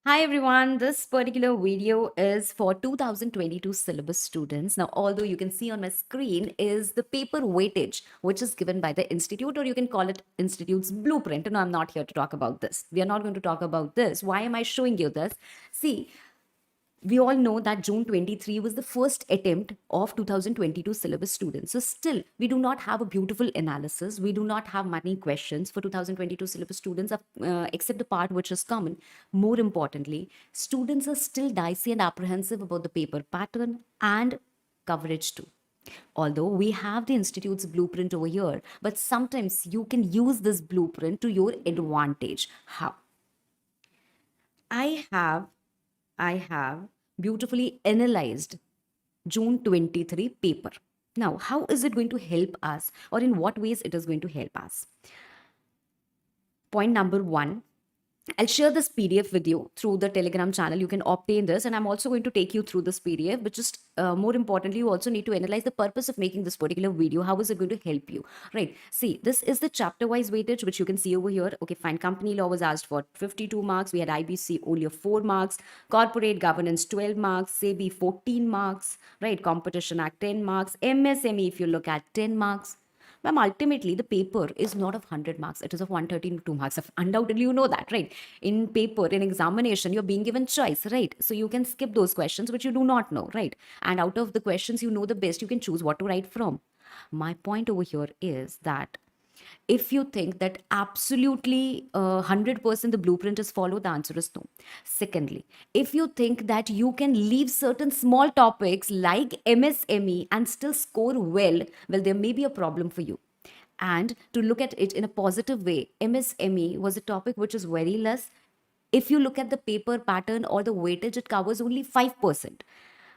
Hi everyone, this particular video is for 2022 syllabus students. Now, although you can see on my screen is the paper weightage, which is given by the institute, or you can call it institute's blueprint. No, I'm not here to talk about this. We are not going to talk about this. Why am I showing you this? See, we all know that June 23 was the first attempt of 2022 syllabus students. So still, we do not have a beautiful analysis. We do not have many questions for 2022 syllabus students, except the part which is common. More importantly, students are still dicey and apprehensive about the paper pattern and coverage too. Although we have the institute's blueprint over here, but sometimes you can use this blueprint to your advantage. How? I have I have beautifully analyzed June 23 paper. Now, how is it going to help us, or in what ways it is going to help us? Point number one, I'll share this PDF with you through the Telegram channel. You can obtain this, and I'm also going to take you through this PDF. But just more importantly, you also need to analyze the purpose of making this particular video. How is it going to help you? Right. See, this is the chapter-wise weightage, which you can see over here. Okay, fine. Company law was asked for 52 marks. We had IBC only 4 marks. Corporate governance 12 marks. SEBI 14 marks. Right. Competition Act 10 marks. MSME, if you look at 10 marks. Ma'am, ultimately, the paper is not of 100 marks. It is of 132 marks. Undoubtedly, you know that, right? In paper, in examination, you're being given choice, right? So you can skip those questions, which you do not know, right? And out of the questions you know the best, you can choose what to write from. My point over here is that if you think that absolutely 100% the blueprint is followed, the answer is no. Secondly, if you think that you can leave certain small topics like MSME and still score well, there may be a problem for you. And to look at it in a positive way, MSME was a topic which is very less. If you look at the paper pattern or the weightage, it covers only 5%.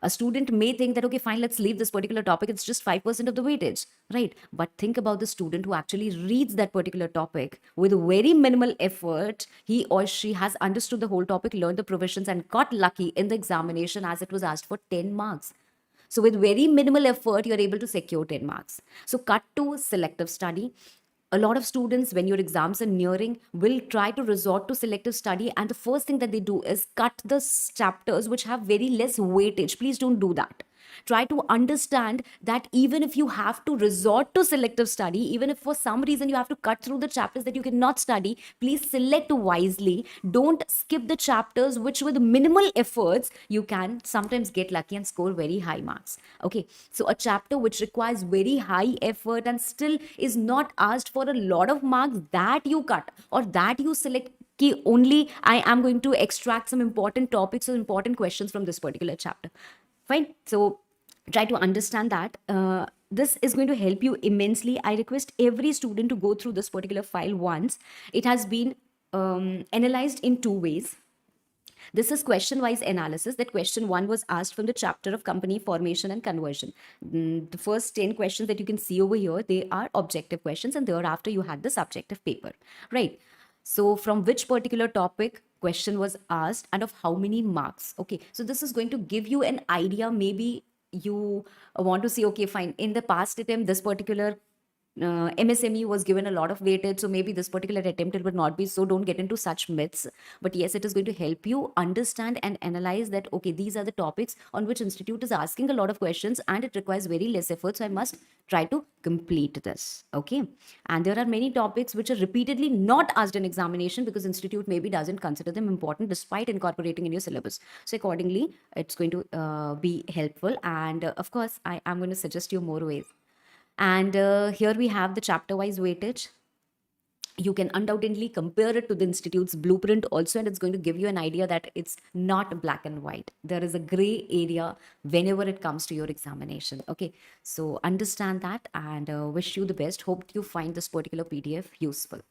A student may think that, okay, fine, let's leave this particular topic. It's just 5% of the weightage, right? But think about the student who actually reads that particular topic with very minimal effort. He or she has understood the whole topic, learned the provisions, and got lucky in the examination as it was asked for 10 marks. So, with very minimal effort, you're able to secure 10 marks. So, cut to selective study. A lot of students, when your exams are nearing, will try to resort to selective study, and the first thing that they do is cut the chapters which have very less weightage. Please don't do that. Try to understand that even if you have to resort to selective study, even if for some reason you have to cut through the chapters that you cannot study, please select wisely. Don't skip the chapters which with minimal efforts you can sometimes get lucky and score very high marks. Okay, so a chapter which requires very high effort and still is not asked for a lot of marks, that you cut or that you select key only. I am going to extract some important topics or important questions from this particular chapter. Fine. So try to understand that. This is going to help you immensely. I request every student to go through this particular file once. It has been analyzed in two ways. This is question wise analysis. That question one was asked from the chapter of company formation and conversion. The first 10 questions that you can see over here, they are objective questions, and thereafter you had the subjective paper, right? So from which particular topic question was asked and of how many marks? Okay, so this is going to give you an idea. Maybe you want to see, okay, fine, in the past attempt this particular MSME was given a lot of weightage, so maybe this particular attempt it would not be. So don't get into such myths. But yes, it is going to help you understand and analyze that, okay, these are the topics on which institute is asking a lot of questions and it requires very less effort. So I must try to complete this. Okay. And there are many topics which are repeatedly not asked in examination because institute maybe doesn't consider them important despite incorporating in your syllabus. So accordingly, it's going to be helpful. And of course, I am going to suggest you more ways. And here we have the chapter wise weightage. You can undoubtedly compare it to the institute's blueprint also, and it's going to give you an idea that it's not black and white. There is a gray area whenever it comes to your examination. Okay, so understand that and wish you the best. Hope you find this particular PDF useful.